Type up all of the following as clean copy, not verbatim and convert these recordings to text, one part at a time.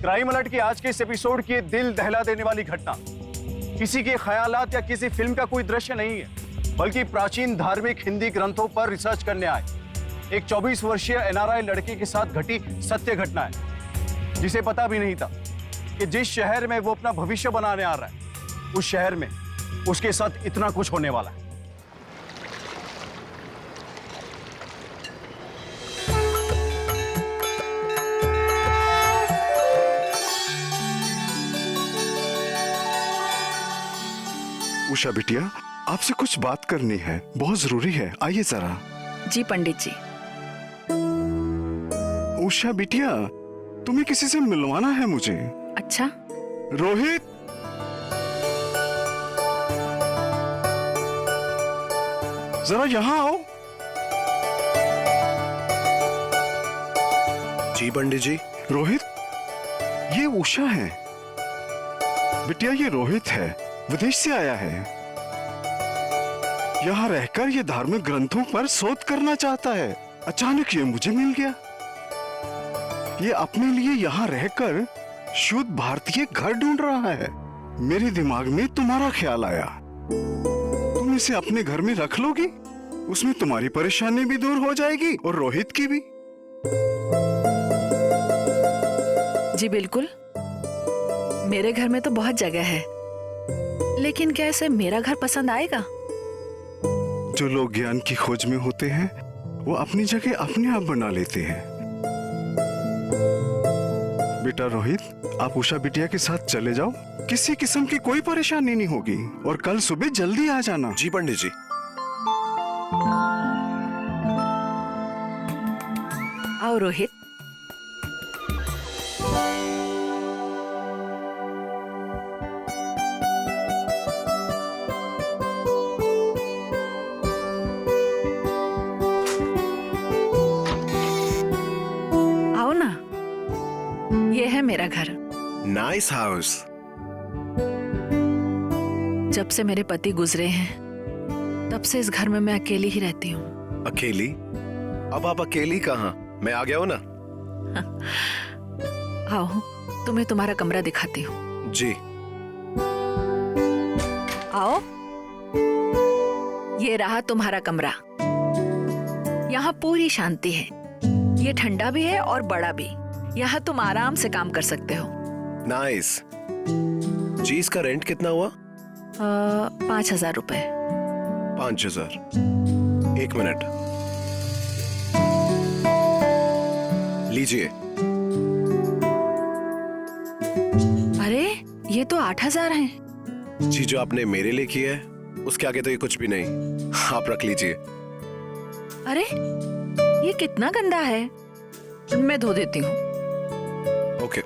Crime alert की आज के इस एपिसोड की दिल दहला देने वाली घटना किसी के ख्यालात या किसी फिल्म का कोई दृश्य नहीं है, बल्कि प्राचीन धार्मिक हिंदी ग्रंथों पर रिसर्च करने आए एक 24 वर्षीय एनआरआई लड़के के साथ घटी सत्य घटना है, जिसे पता भी नहीं था कि जिस शहर में वो अपना भविष्य बनाने आ रहा है, उस शहर में उसके साथ इतना कुछ होने वाला है। उषा बिटिया, आपसे कुछ बात करनी है, बहुत जरूरी है, आइए जरा। जी पंडित जी। उषा बिटिया, तुम्हें किसी से मिलवाना है मुझे। अच्छा। रोहित, जरा यहाँ आओ। जी पंडित जी। रोहित, ये उषा है। बिटिया, ये रोहित है, विदेश से आया है। यहाँ रहकर ये धार्मिक ग्रंथों पर शोध करना चाहता है। अचानक ये मुझे मिल गया। ये अपने लिए यहाँ रहकर शुद्ध भारतीय घर ढूंढ रहा है। मेरे दिमाग में तुम्हारा ख्याल आया। तुम इसे अपने घर में रख लोगी? उसमें तुम्हारी परेशानी भी दूर हो जाएगी और रोहित की भी। जी बिल्कुल, मेरे घर में तो बहुत जगह है, लेकिन क्या इसे मेरा घर पसंद आएगा? जो लोग ज्ञान की खोज में होते हैं, वो अपनी जगह अपने आप बना लेते हैं। बेटा रोहित, आप उषा बिटिया के साथ चले जाओ, किसी किस्म की कोई परेशानी नहीं होगी, और कल सुबह जल्दी आ जाना। जी पंडित जी। आओ रोहित। आओ ना, ये है मेरा घर। Nice house. जब से मेरे पति गुजरे हैं, तब से इस घर में मैं अकेली ही रहती हूँ। अकेली? अब आप अकेली कहाँ? मैं आ गया हूँ ना। आओ, तुम्हें तुम्हारा कमरा दिखाती हूँ। जी। आओ, ये रहा तुम्हारा कमरा। यहाँ पूरी शांति है। ये ठंडा भी है और बड़ा भी। यहाँ तुम आराम से काम कर सकते हो। नाइस। जी, इसका रेंट कितना हुआ? 5,000 रुपए। 5,000। एक मिनट, लीजिए। अरे, ये तो 8,000 हैं। जी, जो आपने मेरे लिए किया है, उसके आगे तो ये कुछ भी नहीं। आप रख लीजिए। अरे, ये कितना गंदा है। मैं धो देती हूँ। ओके।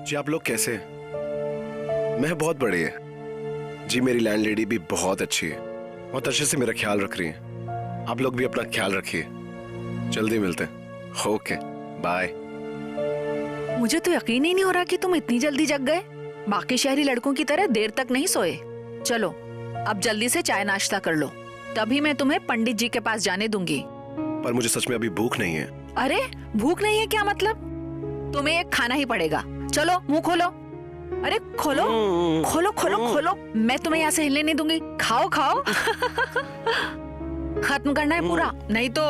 जी, आप लोग कैसे हैं? मैं बहुत बढ़िया। जी, मेरी लैंडलेडी भी बहुत अच्छी है, बहुत अच्छे से मेरा ख्याल रख रही है। आप लोग भी अपना ख्याल रखिए। जल्दी मिलते हैं। Okay, bye. मुझे तो यकीन ही नहीं हो रहा कि तुम इतनी जल्दी जग गए। बाकी शहरी लड़कों की तरह देर तक नहीं सोए। चलो, अब जल्दी से चाय नाश्ता कर लो, तभी मैं तुम्हें पंडित जी के पास जाने दूंगी। पर मुझे सच में अभी भूख नहीं है। अरे, भूख नहीं है क्या मतलब? तुम्हें एक खाना ही पड़ेगा। चलो, मुंह खोलो। अरे खोलो, खोलो खोलो खोलो। मैं तुम्हें यहाँ से हिलने नहीं दूंगी। खाओ खाओ। खत्म करना है पूरा, नहीं तो।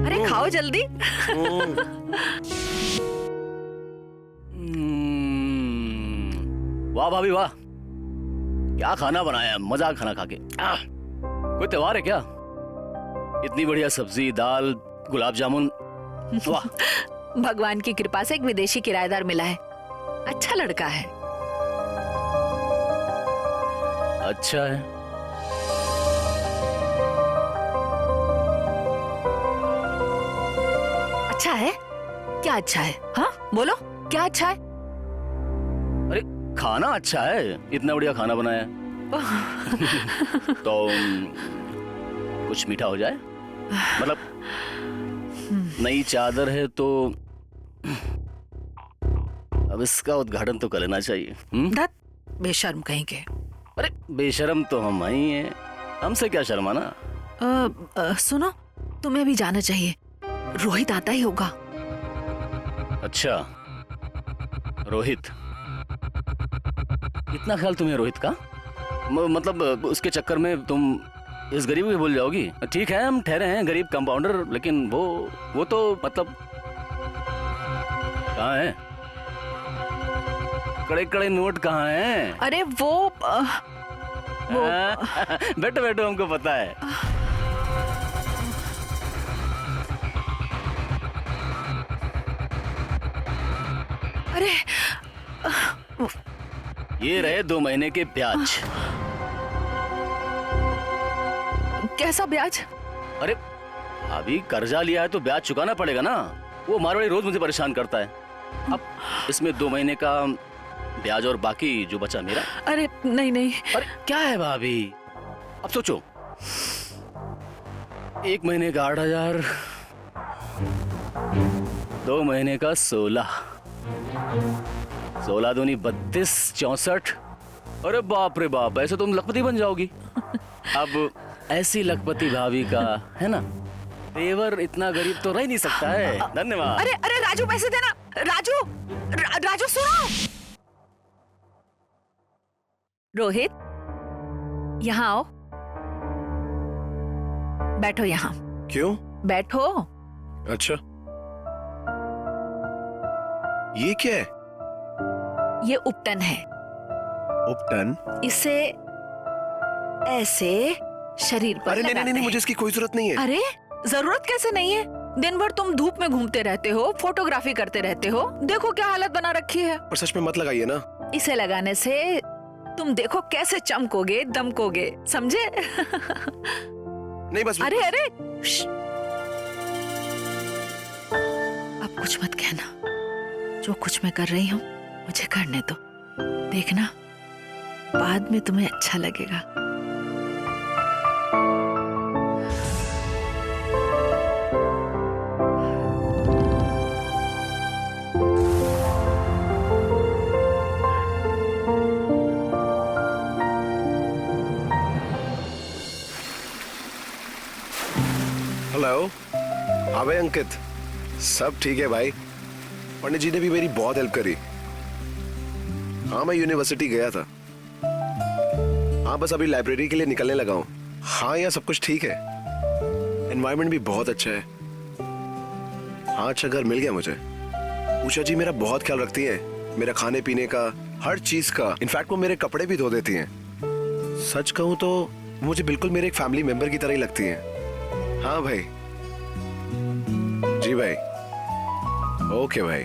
अरे खाओ जल्दी। वाह भाभी वाह, क्या खाना बनाया है। मजा खाना खा के। कोई त्योहार है क्या? इतनी बढ़िया सब्जी, दाल, गुलाब जामुन। वाह। भगवान की कृपा से एक विदेशी किराएदार मिला है। अच्छा लड़का है। अच्छा है। अच्छा है? क्या अच्छा है? हाँ बोलो, क्या अच्छा है? खाना अच्छा है, इतना बढ़िया खाना बनाया है। तो कुछ मीठा हो जाए, मतलब नई चादर है तो अब इसका उद्घाटन तो कर लेना चाहिए। धत, बेशर्म कहीं के। अरे बेशर्म तो हम ही हैं, हमसे क्या शर्माना। सुनो, तुम्हें अभी जाना चाहिए, रोहित आता ही होगा। अच्छा, रोहित, इतना ख्याल तुम्हें रोहित का? मतलब उसके चक्कर में तुम इस गरीब को भूल जाओगी? ठीक है, हम ठहरे हैं गरीब कंपाउंडर, लेकिन वो तो मतलब कहाँ है? कड़े कड़े नोट कहाँ हैं? अरे वो बैठो बैठो, हमको पता है। अरे ये रहे 2 महीने के ब्याज। कैसा ब्याज? अरे अभी कर्जा लिया है तो ब्याज चुकाना पड़ेगा ना। वो मारवाड़ी रोज मुझे परेशान करता है। अब इसमें 2 महीने का ब्याज और बाकी जो बचा मेरा। अरे नहीं नहीं। अरे क्या है भाभी, अब सोचो, 1 महीने का 8,000, 2 महीने का 16, 16 दूनी 32, 64। अरे बाप रे बाप, ऐसे तुम लखपति बन जाओगी। अब ऐसी लखपति भाभी का है ना, तेवर इतना गरीब तो रह नहीं सकता है। धन्यवाद। अरे अरे राजू, पैसे देना। राजू, राजू सुनो। रोहित, यहाँ आओ, बैठो यहाँ। क्यों? बैठो। अच्छा, ये क्या है? ये उपटन है। उपटन? इसे ऐसे शरीर पर अरे नहीं नहीं लगाते नहीं, हैं। मुझे इसकी कोई जरूरत नहीं है। अरे जरूरत कैसे नहीं है? दिन भर तुम धूप में घूमते रहते हो, फोटोग्राफी करते रहते हो, देखो क्या हालत बना रखी है। पर सच में मत लगाइए ना। इसे लगाने से तुम देखो कैसे चमकोगे, दमकोगे, समझे? नहीं बस। अरे अरे श्श। अब कुछ मत कहना, जो कुछ मैं कर रही हूँ मुझे करने दो, देखना बाद में तुम्हें अच्छा लगेगा। हेलो, हाँ भाई अंकित, सब ठीक है भाई। पंडित जी ने भी मेरी बहुत हेल्प करी। हाँ मैं यूनिवर्सिटी गया था। हाँ बस अभी लाइब्रेरी के लिए निकलने लगा हूँ। हाँ यहाँ सब कुछ ठीक है, एनवायरनमेंट भी बहुत अच्छा है। हाँ अच्छा घर मिल गया मुझे। उषा जी मेरा बहुत ख्याल रखती है, मेरा खाने पीने का, हर चीज का। इनफैक्ट वो मेरे कपड़े भी धो देती हैं। सच कहूँ तो मुझे बिल्कुल मेरे एक फैमिली मेंबर की तरह ही लगती हैं। हाँ भाई, जी भाई, ओके भाई,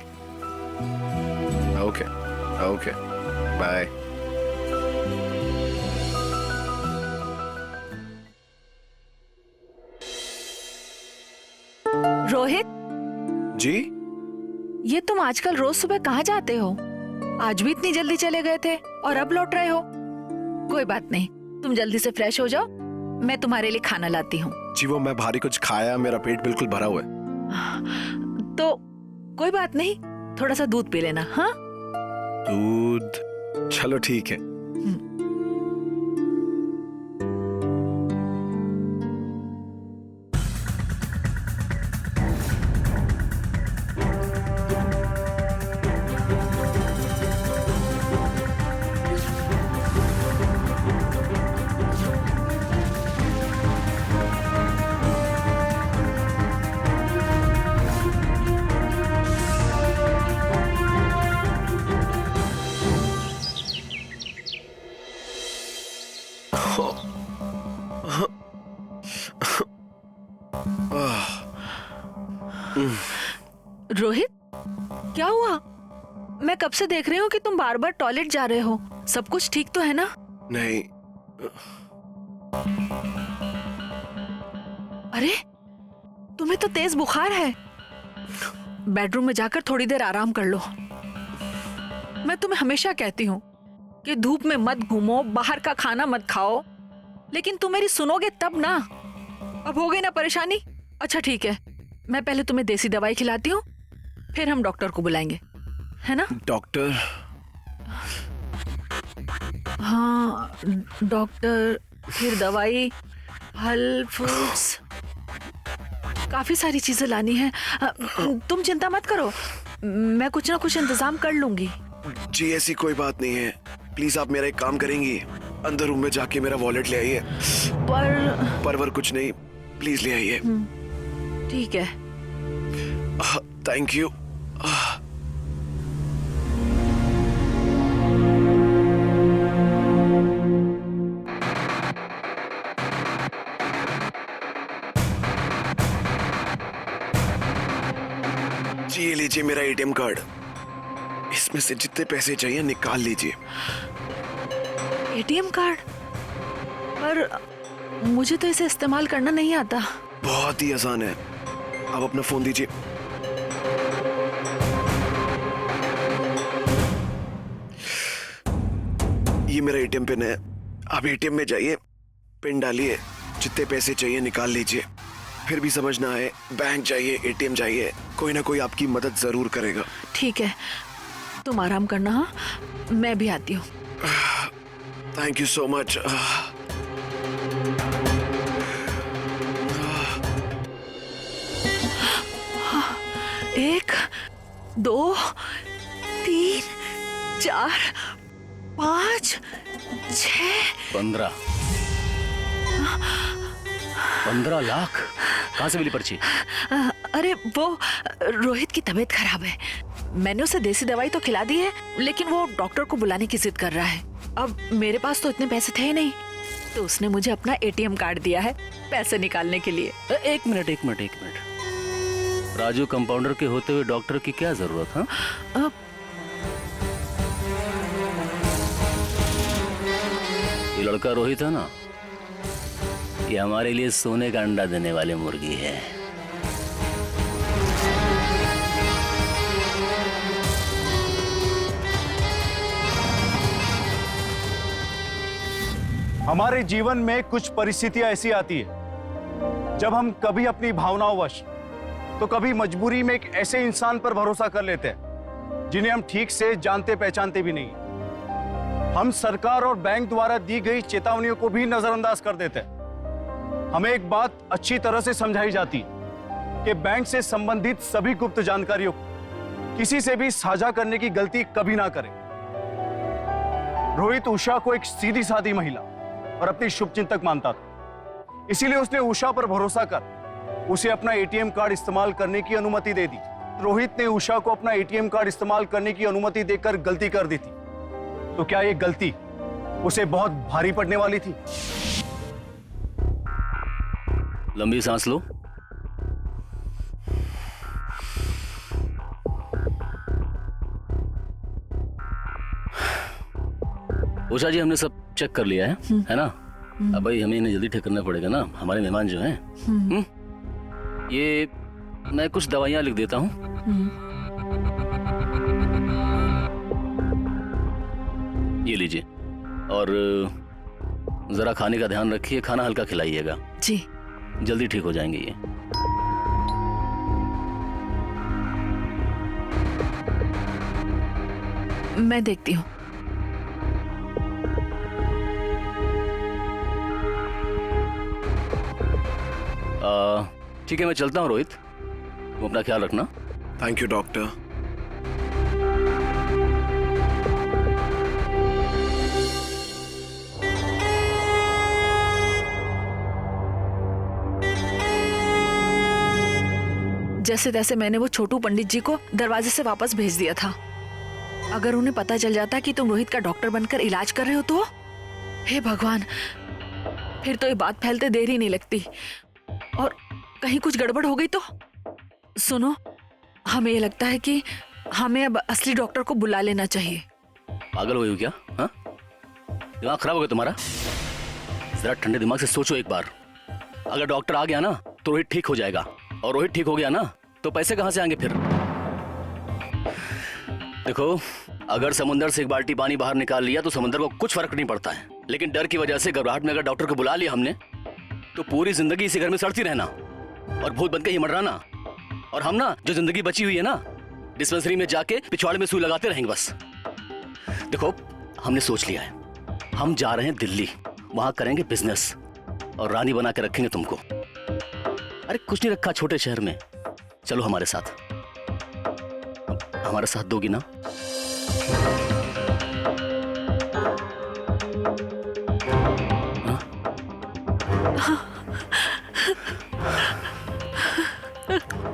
ओके ओके, बाय। रोहित जी? ये तुम आजकल रोज सुबह कहाँ जाते हो? आज भी इतनी जल्दी चले गए थे और अब लौट रहे हो। कोई बात नहीं, तुम जल्दी से फ्रेश हो जाओ, मैं तुम्हारे लिए खाना लाती हूँ। जी वो मैं भारी कुछ खाया, मेरा पेट बिल्कुल भरा हुआ है। तो कोई बात नहीं, थोड़ा सा दूध पी लेना। हाँ दूध? चलो ठीक है। रोहित, क्या हुआ? मैं कब से देख रही हूँ कि तुम बार बार टॉयलेट जा रहे हो। सब कुछ ठीक तो है ना? नहीं। अरे तुम्हें तो तेज बुखार है। बेडरूम में जाकर थोड़ी देर आराम कर लो। मैं तुम्हें हमेशा कहती हूँ कि धूप में मत घूमो, बाहर का खाना मत खाओ, लेकिन तुम मेरी सुनोगे तब ना। अब हो गई ना परेशानी? अच्छा ठीक है, मैं पहले तुम्हें देसी दवाई खिलाती हूँ, फिर हम डॉक्टर को बुलाएंगे, है ना? डॉक्टर? हाँ डॉक्टर, फिर दवाई, फल, फ्रूट्स, काफी सारी चीजें लानी है। तुम चिंता मत करो, मैं कुछ ना कुछ इंतजाम कर लूंगी। जी ऐसी कोई बात नहीं है, प्लीज आप मेरा एक काम करेंगी, अंदर रूम में जाके मेरा वॉलेट ले आइए। परवर कुछ नहीं, प्लीज ले आइए। ठीक है। Thank you. जी ये लीजिए मेरा एटीएम कार्ड, इसमें से जितने पैसे चाहिए निकाल लीजिए। ATM card? पर मुझे तो इसे इस्तेमाल करना नहीं आता। बहुत ही आसान है, आप अपना फोन दीजिए। ये मेरा एटीएम पिन है, आप एटीएम में जाइए, पिन डालिए, जितने पैसे चाहिए निकाल लीजिए। फिर भी समझ ना आए, बैंक जाइए, एटीएम जाइए, कोई ना कोई आपकी मदद जरूर करेगा। ठीक है, तुम आराम करना। हाँ, मैं भी आती हूँ। Thank you so much. एक, दो, तीन, चार, 5, 6, 15 लाख कहाँ से मिली पर्ची? अरे वो रोहित की तबीयत खराब है, मैंने उसे देसी दवाई तो खिला दी है, लेकिन वो डॉक्टर को बुलाने की जिद कर रहा है। अब मेरे पास तो इतने पैसे थे ही नहीं, तो उसने मुझे अपना एटीएम कार्ड दिया है पैसे निकालने के लिए। एक मिनट। राजू कंपाउंडर के होते हुए डॉक्टर की क्या जरूरत? हाँ, ये लड़का रोहित है ना, ये हमारे लिए सोने का अंडा देने वाली मुर्गी है। हमारे जीवन में कुछ परिस्थितियां ऐसी आती है जब हम कभी अपनी भावनाओंवश तो कभी मजबूरी में एक ऐसे इंसान पर भरोसा कर लेते हैं जिन्हें हम ठीक से जानते पहचानते भी नहीं। हम सरकार और बैंक द्वारा दी गई चेतावनियों को भी नजरअंदाज कर देते हैं। हमें एक बात अच्छी तरह से समझाई जाती है कि बैंक से संबंधित सभी गुप्त जानकारियों को किसी से भी साझा करने की गलती कभी ना करें। रोहित उषा को एक सीधी सादी महिला और अपनी शुभचिंतक मानता था, इसीलिए उसने उषा पर भरोसा कर उसे अपना एटीएम कार्ड इस्तेमाल करने की अनुमति दे दी। रोहित ने उषा को अपना एटीएम कार्ड इस्तेमाल करने की अनुमति देकर गलती कर दी थी, तो क्या ये गलती उसे बहुत भारी पड़ने वाली थी? लंबी सांस लो। उषा जी, हमने सब चेक कर लिया है ना? अब भाई हमें इन्हें जल्दी ठीक करना पड़ेगा ना, हमारे मेहमान जो हैं। ये मैं कुछ दवाइयाँ लिख देता हूँ। ये लीजिए, और जरा खाने का ध्यान रखिए, खाना हल्का खिलाइएगा जी। जल्दी ठीक हो जाएंगे ये। मैं देखती हूँ। ठीक है, मैं चलता हूँ रोहित, तुम अपना ख्याल रखना। Thank you doctor. जैसे तैसे मैंने वो छोटू पंडित जी को दरवाजे से वापस भेज दिया था। अगर उन्हें पता चल जाता कि तुम रोहित का डॉक्टर बनकर इलाज कर रहे हो तो, हे भगवान, फिर तो ये बात फैलते देर ही नहीं लगती। और कहीं कुछ गड़बड़ हो गई तो? सुनो, हमें ये लगता है कि हमें अब असली डॉक्टर को बुला लेना चाहिए। पागल हो क्या? हाँ, दिमाग खराब हो गया तुम्हारा? जरा ठंडे दिमाग से सोचो एक बार। अगर डॉक्टर आ गया ना तो रोहित ठीक हो जाएगा, और रोहित ठीक हो गया ना तो पैसे कहां से आएंगे फिर? देखो, अगर समुंदर से एक बाल्टी पानी बाहर निकाल लिया तो समुंदर को कुछ फर्क नहीं पड़ता है, लेकिन डर की वजह से घबराहट में अगर डॉक्टर को बुला लिया हमने तो पूरी जिंदगी इसी घर में सड़ती रहना और भूत बन के ही मरना। और हम ना जो जिंदगी बची हुई है ना, डिस्पेंसरी में जाके पिछवाड़े में सुई लगाते रहेंगे बस। देखो हमने सोच लिया है, हम जा रहे हैं दिल्ली, वहां करेंगे बिजनेस और रानी बना के रखेंगे तुमको। अरे कुछ नहीं रखा छोटे शहर में, चलो हमारे साथ। हमारे साथ दोगी ना?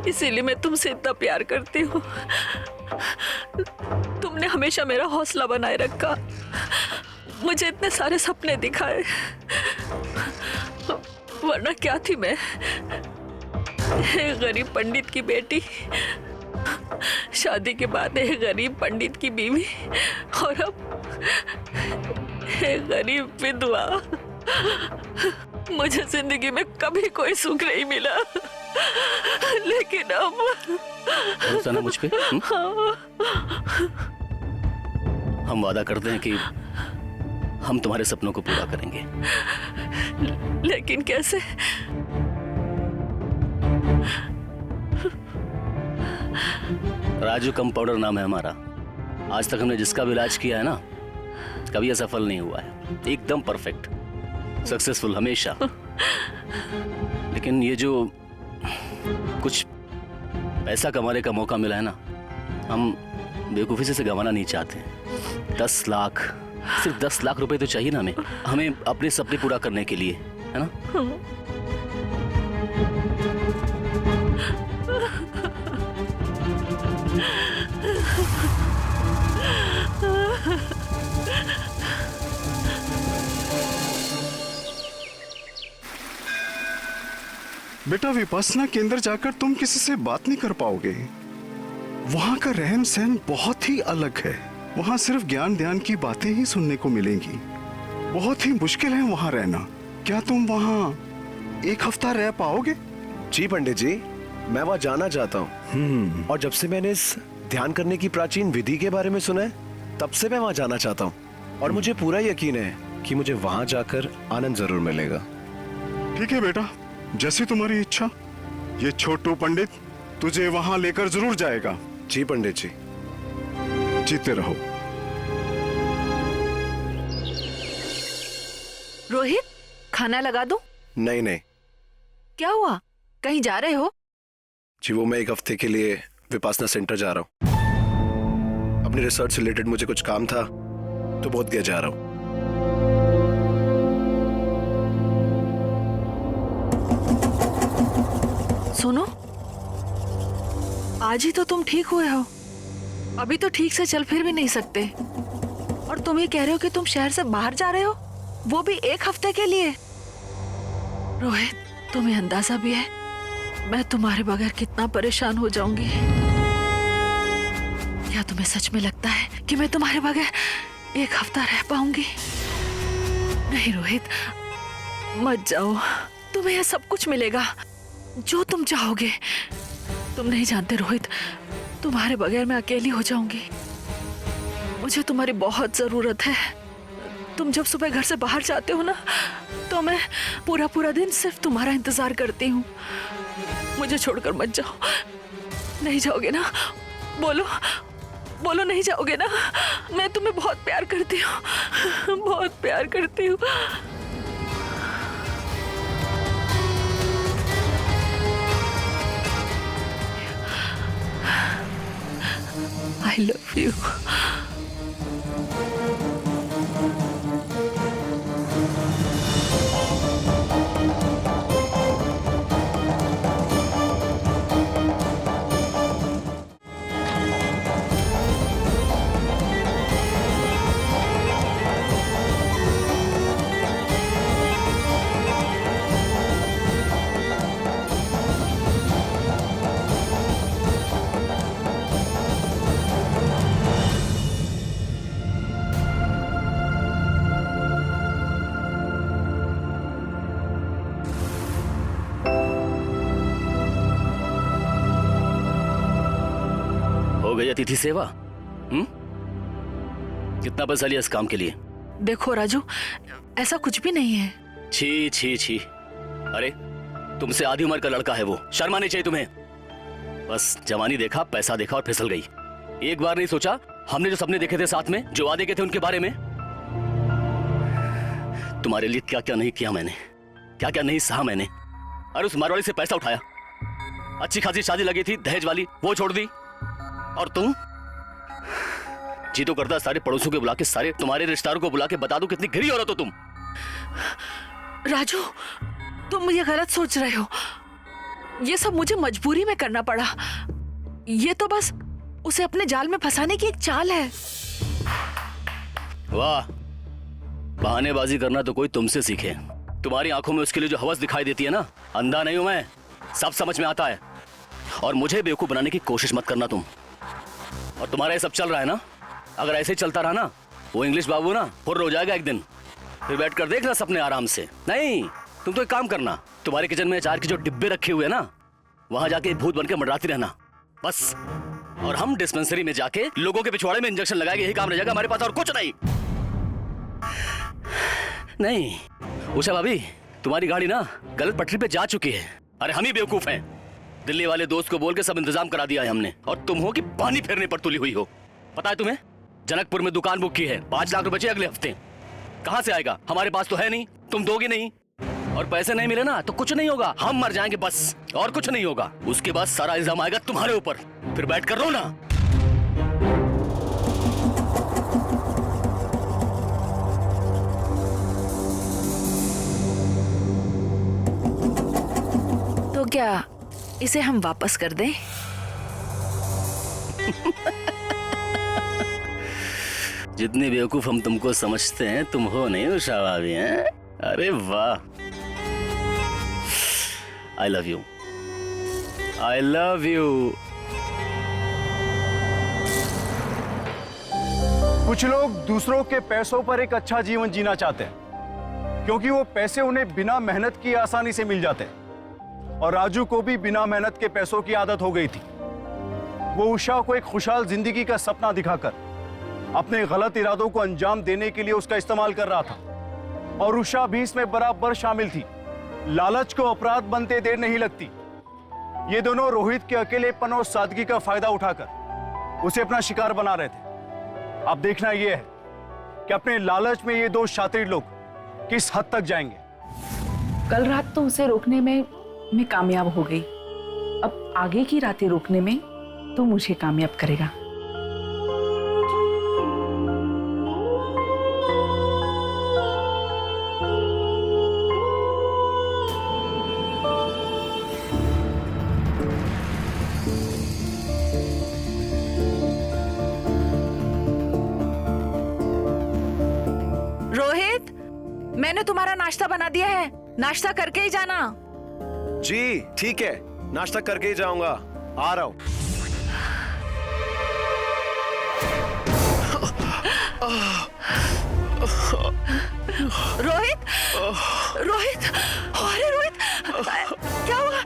इसीलिए मैं तुमसे इतना प्यार करती हूँ। तुमने हमेशा मेरा हौसला बनाए रखा, मुझे इतने सारे सपने दिखाए, वरना क्या थी मैं? एक गरीब पंडित की बेटी, शादी के बाद एक गरीब पंडित की बीवी, और अब एक गरीब विधवा। मुझे जिंदगी में कभी कोई सुख नहीं मिला, लेकिन अब भरोसा ना मुझ पे? हम वादा करते हैं कि हम तुम्हारे सपनों को पूरा करेंगे। लेकिन कैसे? राजू कंपाउंडर नाम है हमारा। आज तक हमने जिसका भी इलाज किया है ना, कभी असफल नहीं हुआ है, एकदम परफेक्ट, सक्सेसफुल हमेशा। लेकिन ये जो कुछ पैसा कमाने का मौका मिला है ना, हम बेवकूफ़ी से गंवाना नहीं चाहते। 10 लाख, सिर्फ 10 लाख रुपए तो चाहिए ना हमें अपने सपने पूरा करने के लिए, है ना? बेटा विपස්සना केंद्र जाकर तुम किसी से बात नहीं कर पाओगे। वहां का रहन सहन बहुत ही अलग है। वहां सिर्फ ज्ञान ध्यान की बातें ही सुनने को मिलेंगी। बहुत ही मुश्किल है वहां रहना। क्या तुम वहां 1 हफ्ता रह पाओगे? जी पंडित जी, मैं वहां जाना चाहता हूँ। और जब से मैंने इस ध्यान करने की प्राचीन विधि के बारे में सुना है, तब से मैं वहां जाना चाहता हूँ। और मुझे पूरा यकीन है कि मुझे वहां जाकर आनंद जरूर मिलेगा। ठीक है बेटा, जैसी तुम्हारी इच्छा। ये छोटू पंडित तुझे वहां लेकर जरूर जाएगा। जी पंडित जी। जीते रहो। रोहित, खाना लगा दूं? नहीं नहीं क्या हुआ, कहीं जा रहे हो? जी, वो मैं 1 हफ्ते के लिए विपස්සना सेंटर जा रहा हूँ। अपनी रिसर्च से रिलेटेड मुझे कुछ काम था, तो बहुत गया जा रहा हूँ। सुनो, आज ही तो तुम ठीक हुए हो, अभी तो ठीक से चल फिर भी नहीं सकते, और तुम ये कह रहे हो कि तुम शहर से बाहर जा रहे हो, वो भी 1 हफ्ते के लिए। रोहित, तुम्हें अंदाजा भी है मैं तुम्हारे बगैर कितना परेशान हो जाऊंगी? क्या तुम्हें सच में लगता है कि मैं तुम्हारे बगैर 1 हफ्ता रह पाऊंगी? नहीं रोहित, मत जाओ, तुम्हें यह सब कुछ मिलेगा जो तुम चाहोगे। तुम नहीं जानते रोहित, तुम्हारे बगैर मैं अकेली हो जाऊंगी। मुझे तुम्हारी बहुत जरूरत है। तुम जब सुबह घर से बाहर जाते हो ना, तो मैं पूरा पूरा दिन सिर्फ तुम्हारा इंतजार करती हूँ। मुझे छोड़कर मत जाओ। नहीं जाओगे ना? बोलो बोलो, नहीं जाओगे ना? मैं तुम्हें बहुत प्यार करती हूँ, बहुत प्यार करती हूँ। I love you. हो गई अतिथि सेवा? कितना पैसा लिया इस काम के लिए? देखो राजू, ऐसा कुछ भी नहीं है। छी छी छी, अरे तुमसे आधी उम्र का लड़का है वो, शर्म आनी चाहिए तुम्हें। बस जवानी देखा, पैसा देखा और फिसल गई। एक बार नहीं सोचा हमने जो सपने देखे थे साथ में, जो वादे किए थे उनके बारे में? तुम्हारे लिए क्या क्या नहीं किया मैंने, क्या क्या नहीं सहा मैंने। अरे उस मारवाड़ी से पैसा उठाया, अच्छी खासी शादी लगी थी दहेज वाली, वो छोड़ दी। और तुम जी तो करता सारे पड़ोसियों को बुला के, सारे तुम्हारे रिश्तेदारों को बुला के बता दो कितनी गिरी औरत हो तुम। राजू, तुम मुझे गलत सोच रहे हो। ये सब मुझे मजबूरी में करना पड़ा। ये तो बस उसे अपने जाल में फंसाने की एक चाल है। वाह, बहानेबाजी करना तो कोई तुमसे सीखे। तुम्हारी आंखों में उसके लिए जो हवस दिखाई देती है ना, अंधा नहीं हूं मैं, सब समझ में आता है। और मुझे बेवकूफ बनाने की कोशिश मत करना तुम। और तुम्हारा ये सब चल रहा है ना, अगर ऐसे ही चलता रहा ना, वो इंग्लिश बाबू ना फुर्र हो जाएगा एक दिन। फिर बैठ कर देखना सपने आराम से। नहीं, तुम तो एक काम करना, तुम्हारे किचन में अचार के जो डिब्बे रखे हुए ना, वहां जाके भूत बनकर मंडराती रहना बस। और हम डिस्पेंसरी में जाके लोगों के पिछवाड़े में इंजेक्शन लगाएंगे, यही काम रह जाएगा हमारे पास, और कुछ नहीं। नहीं उषा भाभी, तुम्हारी गाड़ी ना गलत पटरी पे जा चुकी है। अरे हम ही बेवकूफ हैं। दिल्ली वाले दोस्त को बोल के सब इंतजाम करा दिया है हमने, और तुम हो कि पानी फेरने पर तुली हुई हो। पता है तुम्हें, जनकपुर में दुकान बुक की है, 5 लाख रुपए चाहिए अगले हफ्ते। कहां से आएगा? हमारे पास तो है नहीं, तुम दोगे नहीं। और पैसे नहीं मिले ना तो कुछ नहीं होगा, हम मर जाएंगे बस, और कुछ नहीं होगा। उसके बाद सारा इल्जाम आएगा तुम्हारे ऊपर, फिर बैठ कर रो ना। तो क्या इसे हम वापस कर दें? जितने बेवकूफ हम तुमको समझते हैं, तुम हो नहीं उषा भाभी हैं। अरे वाह, I love you, I love you. कुछ लोग दूसरों के पैसों पर एक अच्छा जीवन जीना चाहते हैं, क्योंकि वो पैसे उन्हें बिना मेहनत की आसानी से मिल जाते हैं। और राजू को भी बिना मेहनत के पैसों की आदत हो गई थी। वो उषा को एक खुशहाल जिंदगी का सपना दिखाकर अपने गलत इरादों को अंजाम देने के लिए उसका इस्तेमाल कर रहा था, और उषा भी इसमें बराबर शामिल थी। लालच को अपराध बनते देर नहीं लगती। ये दोनों रोहित के अकेलेपन और सादगी का फायदा उठाकर उसे अपना शिकार बना रहे थे। अब देखना यह है कि अपने लालच में ये दो शातिर लोग किस हद तक जाएंगे। कल रात तो उसे रोकने में मैं कामयाब हो गई, अब आगे की रातें रोकने में तो मुझे कामयाब करेगा। रोहित, मैंने तुम्हारा नाश्ता बना दिया है, नाश्ता करके ही जाना। जी ठीक है, नाश्ता करके ही जाऊंगा, आ रहा हूं। रोहित, रोहित, अरे रोहित, क्या हुआ?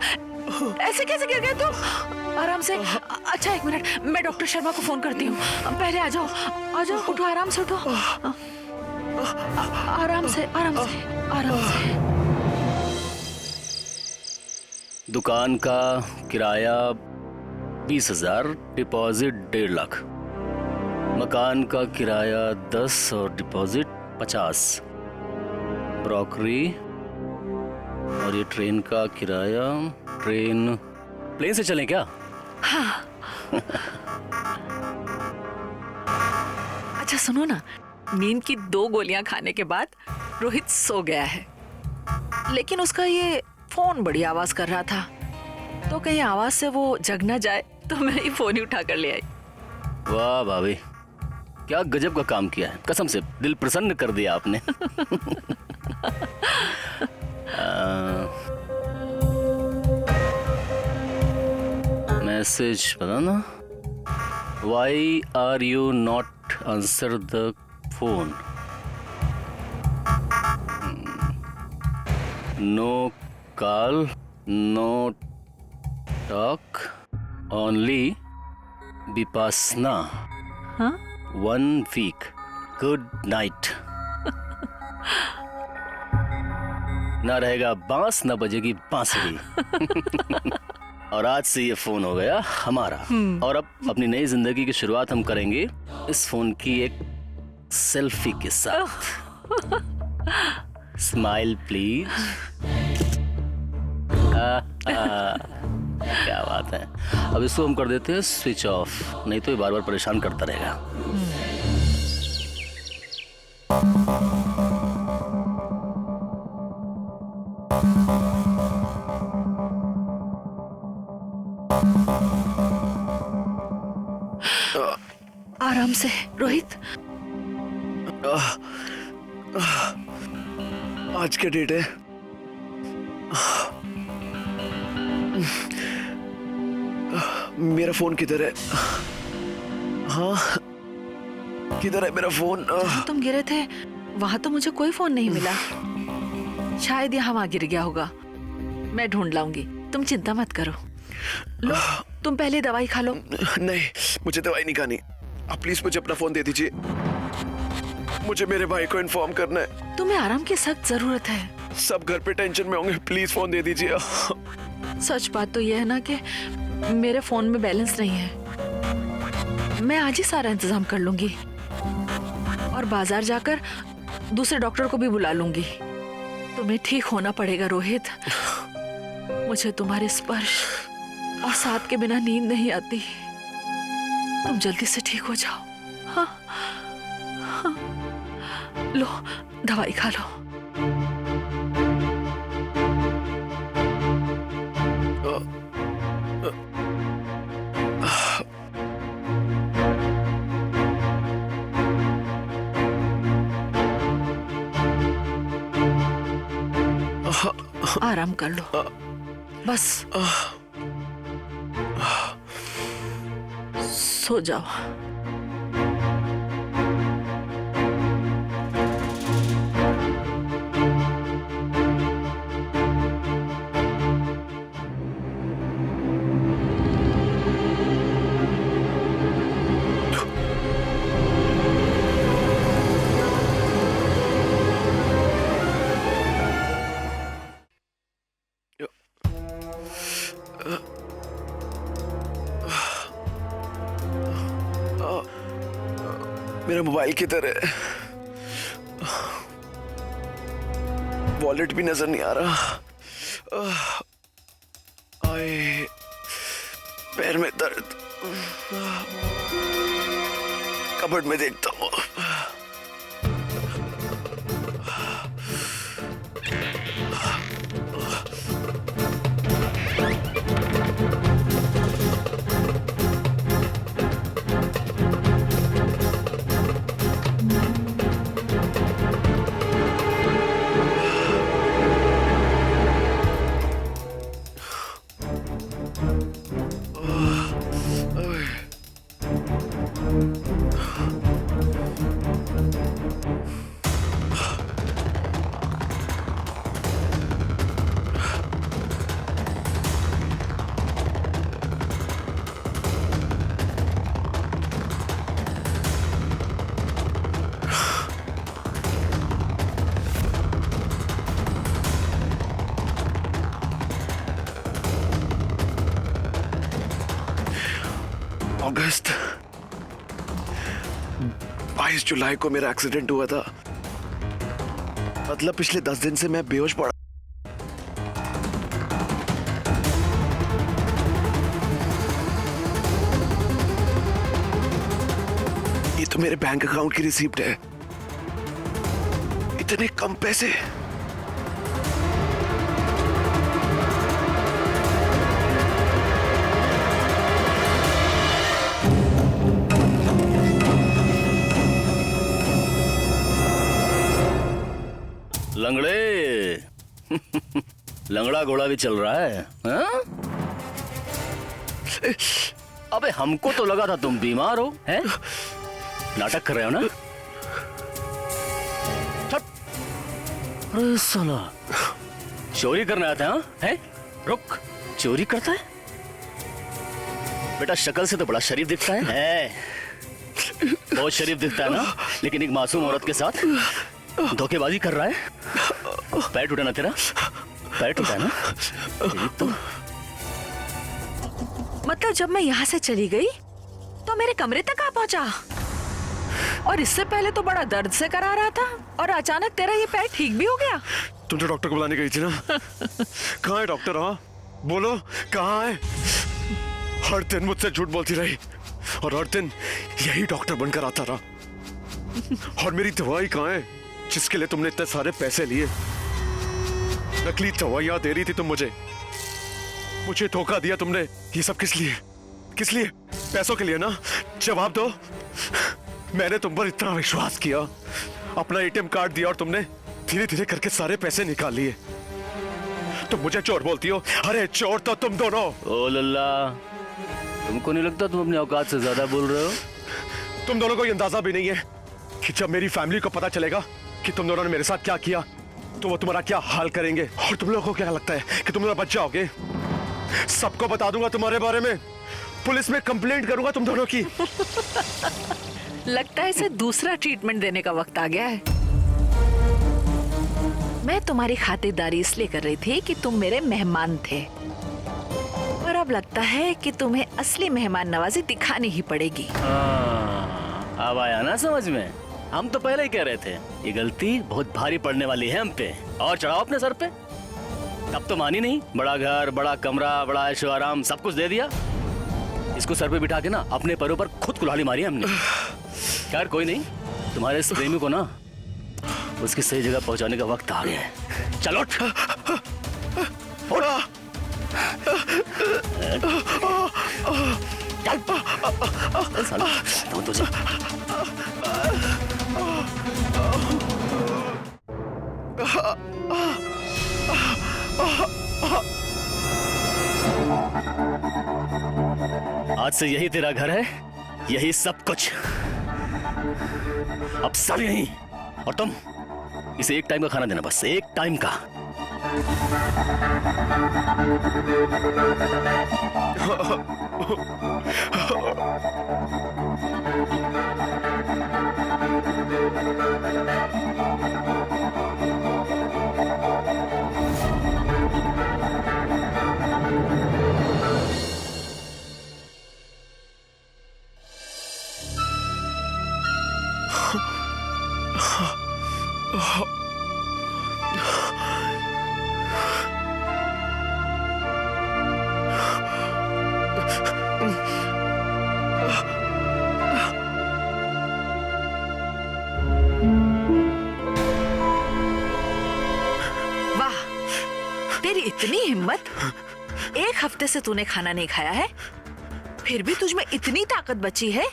ऐसे कैसे गिर गए तुम? आराम से। अच्छा एक मिनट, मैं डॉक्टर शर्मा को फोन करती हूँ। पहले आ जाओ, आ जाओ, उठो, आराम से उठो, आराम से, आराम से, आराम से। दुकान का किराया 20,000, डिपॉजिट 1.5 लाख। मकान का किराया 10 और डिपॉजिट 50। ब्रोकरी और ये ट्रेन का किराया, प्लेन से चलें क्या? हाँ। अच्छा सुनो ना, नींद की 2 गोलियां खाने के बाद रोहित सो गया है, लेकिन उसका ये फोन बड़ी आवाज कर रहा था, तो कहीं आवाज से वो जग ना जाए, तो मैं ये फोन ही उठा कर ले आई। वाह भाभी, क्या गजब का काम किया है, कसम से दिल प्रसन्न कर दिया आपने। मैसेज पता ना, Why are you not answer the phone? No call, no talk, only Vipassana. हाँ? 1 week. Good night. ना रहेगा बांस, ना बजेगी बांसुरी। और आज से ये फोन हो गया हमारा। और अब अपनी नई जिंदगी की शुरुआत हम करेंगे इस फोन की एक सेल्फी के साथ। Smile please. क्या बात है। अब इसको हम कर देते हैं स्विच ऑफ, नहीं तो ये बार बार परेशान करता रहेगा। आराम से रोहित। आज क्या डेट है? मेरा फोन किधर है? हाँ, किधर है मेरा फोन? जहाँ तुम गिरे थे वहां तो मुझे कोई फोन नहीं मिला। शायद यहाँ वहां गिर गया होगा। मैं ढूंढ लाऊंगी, तुम चिंता मत करो। लो, तुम पहले दवाई खा लो। नहीं, मुझे दवाई नहीं खानी। आप प्लीज मुझे अपना फोन दे दीजिए। मुझे मेरे भाई को इन्फॉर्म करना है। तुम्हें आराम की सख्त जरूरत है। सब घर पे टेंशन में होंगे, प्लीज फोन दे दीजिए। सच बात तो यह है ना कि मेरे फोन में बैलेंस नहीं है। मैं आज ही सारा इंतजाम कर लूंगी और बाजार जाकर दूसरे डॉक्टर को भी बुला लूंगी। तुम्हें ठीक होना पड़ेगा रोहित। मुझे तुम्हारे स्पर्श और साथ के बिना नींद नहीं आती। तुम जल्दी से ठीक हो जाओ। हाँ, हाँ। लो, दवाई खा लो। आराम कर लो बस। सो जाओ। मेरा मोबाइल किधर है? वॉलेट भी नजर नहीं आ रहा। आए, पैर में दर्द। कबर्ड में देखता हूँ। अगस्त 22 जुलाई को मेरा एक्सीडेंट हुआ था। मतलब पिछले 10 दिन से मैं बेहोश पड़ा। ये तो मेरे बैंक अकाउंट की रिसीप्ट है। इतने कम पैसे। लंगड़े। लंगड़ा घोड़ा भी चल रहा है हाँ? अबे हमको तो लगा था तुम बीमार हो हैं? नाटक कर रहे हो ना? अरे साला, चोरी करने आते हैं? हैं? रुक, चोरी करता है? बेटा शक्ल से तो बड़ा शरीफ दिखता है। बहुत शरीफ दिखता है ना, लेकिन एक मासूम औरत के साथ धोखेबाजी कर रहा है। पैर टूटा ना तेरा, पैर टूटा है ना तेरी तो। मतलब जब मैं यहाँ से चली गई तो मेरे कमरे तक आ पहुंचा, और इससे पहले तो बड़ा दर्द से करा रहा था, और अचानक तेरा ये पैर ठीक भी हो गया। तुम तो डॉक्टर को बुलाने गई थी ना। कहाँ है डॉक्टर? हाँ बोलो कहाँ है? हर दिन मुझसे झूठ बोलती रही और हर दिन यही डॉक्टर बनकर आता रहा। और मेरी दवाई कहाँ है जिसके लिए तुमने इतने सारे पैसे लिए? नकली दवाइयां दे रही थी तुम मुझे धोखा दिया तुमने। ये सब किस लिए? किस लिए? पैसों के लिए ना? जवाब दो। मैंने तुम पर इतना विश्वास किया, अपना एटीएम कार्ड दिया और तुमने धीरे धीरे करके सारे पैसे निकाल लिए। तुम मुझे चोर बोलती हो? अरे चोर तो तुम दोनों। ओ लल्ला, तुमको नहीं लगता तुम अपनी औकात से ज्यादा बोल रहे हो? तुम दोनों को ये अंदाजा भी नहीं है कि जब मेरी फैमिली को पता चलेगा कि तुम दोनों ने मेरे साथ क्या किया तो वो तुम्हारा क्या हाल करेंगे। और तुम लोगों को क्या लगता है कि तुम लोग बच जाओगे? सबको बता दूंगा तुम्हारे बारे में, पुलिस में कंप्लेंट करूंगा तुम दोनों की। लगता है इसे दूसरा ट्रीटमेंट देने का वक्त आ गया है। मैं तुम्हारी खातिरदारी इसलिए कर रही थी कि तुम मेरे मेहमान थे, और अब लगता है कि तुम्हें असली मेहमान नवाजी दिखानी ही पड़ेगी। अब आया ना समझ में? हम तो पहले ही कह रहे थे ये गलती बहुत भारी पड़ने वाली है हम पे, और चढ़ाओ अपने सर पे। तब तो मानी नहीं। बड़ा घर, बड़ा कमरा, बड़ा ऐशो आराम सब कुछ दे दिया। इसको सर पे बिठा के ना अपने पैरों पर खुद कुल्हाड़ी मारी हमने। खैर कोई नहीं, तुम्हारे इस प्रेमी को ना उसकी सही जगह पहुंचाने का वक्त आ गया है। चलो उठ। चल साला, तो तुझे आज से यही तेरा घर है, यही सब कुछ। अब सब यही, और तुम इसे एक टाइम का खाना देना, बस एक टाइम का। तेरी इतनी हिम्मत! एक हफ्ते से तूने खाना नहीं खाया है, फिर भी तुझ में इतनी ताकत बची है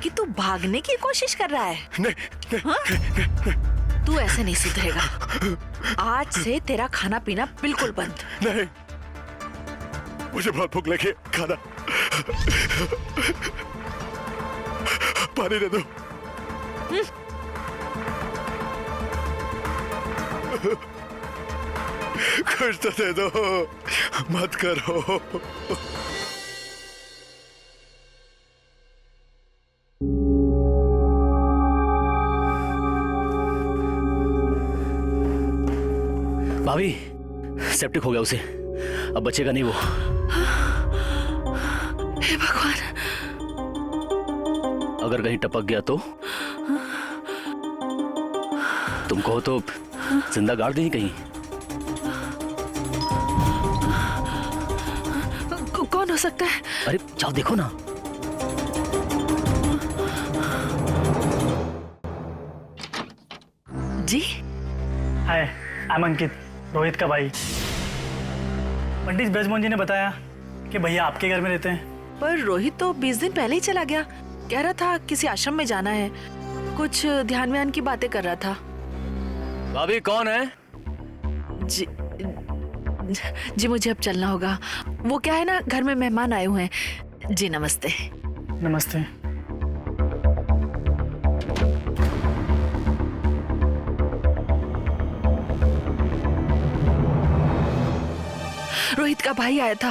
कि तू भागने की कोशिश कर रहा है। नहीं, हाँ? तू ऐसे नहीं सुधरेगा। आज से तेरा खाना पीना बिल्कुल बंद। नहीं, मुझे बहुत भूख लगी, खाना, पानी दे दो। कुछ तो दे दो, मत करो। भाभी, सेप्टिक हो गया उसे, अब बचेगा नहीं वो। हे भगवान! अगर कहीं टपक गया तो तुम कहो तो जिंदा गाड़ दें कहीं। कौन हो सकता है? अरे जाओ देखो ना। जी हाय, आई एम अंकित, रोहित का भाई। पंडित ब्रजमोहन जी ने बताया कि भैया आपके घर में रहते हैं। पर रोहित तो 20 दिन पहले ही चला गया। कह रहा था किसी आश्रम में जाना है, कुछ ध्यान व्यान की बातें कर रहा था। भाभी कौन है? जी जी मुझे अब चलना होगा। वो क्या है ना, घर में मेहमान आए हुए हैं। जी नमस्ते। नमस्ते। रोहित का भाई आया था।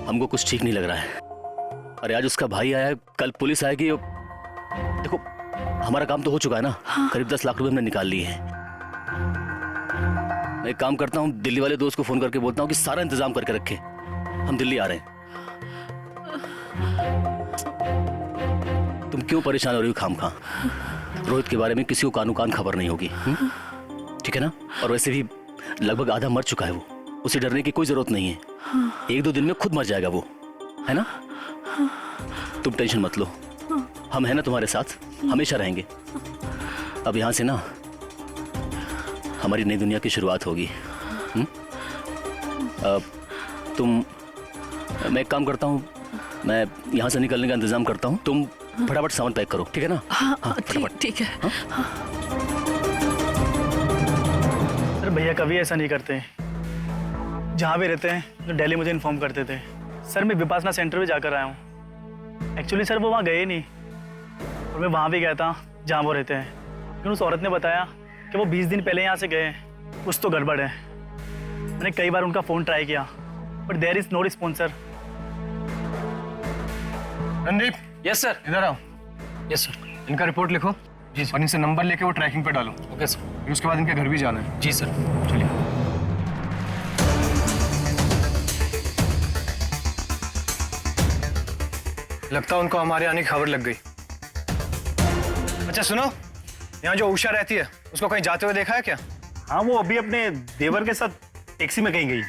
हमको कुछ ठीक नहीं लग रहा है। अरे आज उसका भाई आया है, कल पुलिस आएगी। देखो हमारा काम तो हो चुका है ना। करीब 10 लाख रुपए हमने निकाल लिए हैं। मैं एक काम करता हूँ, दिल्ली वाले दोस्त को फोन करके बोलता हूँ कि सारा इंतजाम करके रखे, हम दिल्ली आ रहे हैं। तुम क्यों परेशान हो रही हो खामखा? रोहित के बारे में किसी को कानू कान खबर नहीं होगी, ठीक है ना? और वैसे भी लगभग आधा मर चुका है वो, उसे डरने की कोई जरूरत नहीं है। 1-2 दिन में खुद मर जाएगा वो, है ना? तुम टेंशन मत लो, हम हैं ना तुम्हारे साथ, हमेशा रहेंगे। अब यहाँ से ना हमारी नई दुनिया की शुरुआत होगी। मैं एक काम करता हूँ, मैं यहाँ से निकलने का इंतजाम करता हूँ, तुम फटाफट सामान पैक करो, ठीक है ना? हाँ ठीक है। सर भैया कभी ऐसा नहीं करते, जहाँ भी रहते हैं तो डेली मुझे इन्फॉर्म करते थे। सर मैं विपासना सेंटर भी जाकर आया हूँ। एक्चुअली सर वो वहाँ गए नहीं, और मैं वहाँ भी गया था जहाँ वो रहते हैं, लेकिन उस औरत ने बताया कि वो 20 दिन पहले यहाँ से गए, कुछ तो गड़बड़ है। मैंने कई बार उनका फ़ोन ट्राई किया, but there is no response sir. Randeep, yes sir. इधर आओ। Yes sir. इनका रिपोर्ट लिखो जी और इनसे नंबर लेके वो ट्रैकिंग पे डालो। Okay sir. फिर उसके बाद इनके घर भी जाना है। जी सर। चलिए। लगता है उनको हमारे आने की खबर लग गई। अच्छा सुनो, यहाँ जो उषा रहती है उसको कहीं जाते हुए देखा है क्या? हाँ वो अभी अपने देवर के साथ टैक्सी में कहीं गई।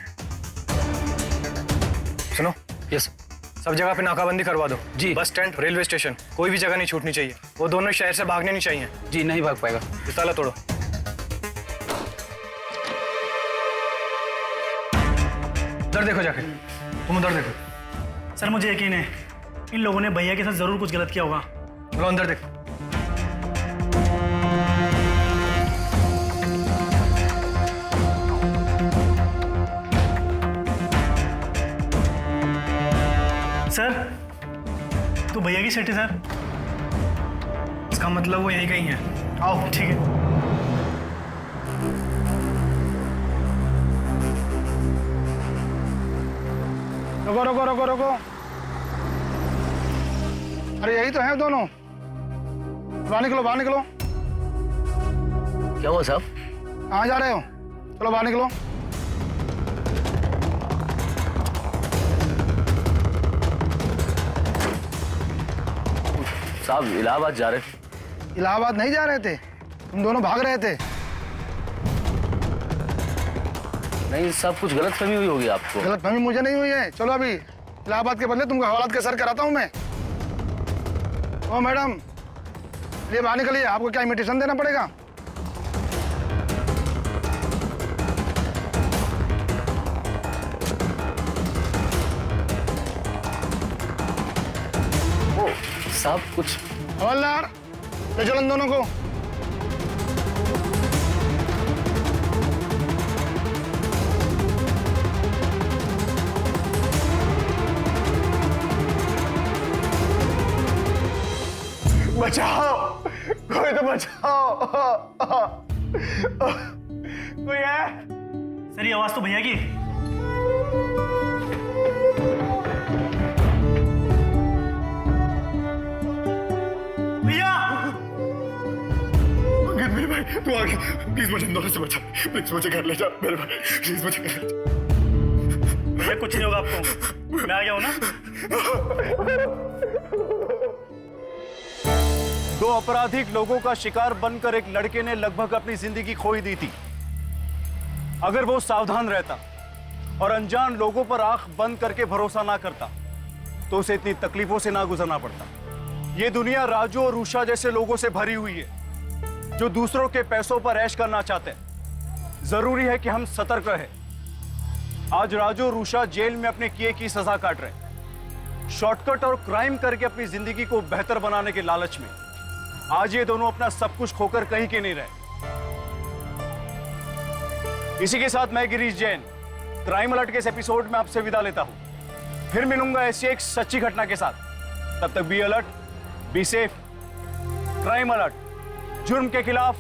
सुनो, यस सब जगह पे नाकाबंदी करवा दो। जी। बस स्टैंड, रेलवे स्टेशन, कोई भी जगह नहीं छूटनी चाहिए। वो दोनों शहर से भागने नहीं चाहिए। जी नहीं भाग पाएगा। ये ताला तोड़ो। उधर देखो जाके, तुम उधर देखो। सर मुझे यकीन है इन लोगों ने भैया के साथ ज़रूर कुछ गलत किया होगा। चलो अंदर देखो। सर तो भैया की सेट है सर। इसका मतलब वो यहीं कहीं है। आओ ठीक है। रुको रुको रुको रुको, अरे यही तो है दोनों। बाहर निकलो, बाहर निकलो। क्या हुआ साहब? कहाँ जा रहे हो? चलो बाहर निकलो। साहब इलाहाबाद जा रहे थे। इलाहाबाद नहीं जा रहे थे, तुम दोनों भाग रहे थे। नहीं साहब, कुछ गलतफहमी हुई होगी आपको। गलतफहमी मुझे नहीं हुई है। चलो अभी इलाहाबाद के बदले तुमको हवालात के सर कराता हूँ मैं। ओ मैडम, ये बाहर निकलिए, आपको क्या इन्विटेशन देना पड़ेगा? ओ साहब कुछ हवलदार, ले चलो इन दोनों को। बचाओ, कोई तो बचाओ। कोई है? सर ये आवाज़ तो भैया की। भैया मेरे भाई तू आगे, प्लीज मुझे इंदौर से बचा, प्लीज मुझे घर ले जा मेरे भाई, प्लीज मुझे घर ले जा। भैया कुछ नहीं होगा आपको, मैं आ गया हूँ ना। दो आपराधिक लोगों का शिकार बनकर एक लड़के ने लगभग अपनी जिंदगी खो ही दी थी। अगर वो सावधान रहता और अनजान लोगों पर आंख बंद करके भरोसा ना करता तो उसे इतनी तकलीफों से ना गुजरना पड़ता। ये दुनिया राजू और उषा जैसे लोगों से भरी हुई है जो दूसरों के पैसों पर ऐश करना चाहते हैं। जरूरी है कि हम सतर्क रहें। आज राजू और उषा जेल में अपने किए की सजा काट रहे। शॉर्टकट और क्राइम करके अपनी जिंदगी को बेहतर बनाने के लालच में आज ये दोनों अपना सब कुछ खोकर कहीं के नहीं रहे। इसी के साथ मैं गिरीश जैन क्राइम अलर्ट के इस एपिसोड में आपसे विदा लेता हूं। फिर मिलूंगा ऐसी एक सच्ची घटना के साथ। तब तक be alert, be safe. Crime alert, जुर्म के खिलाफ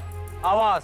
आवाज।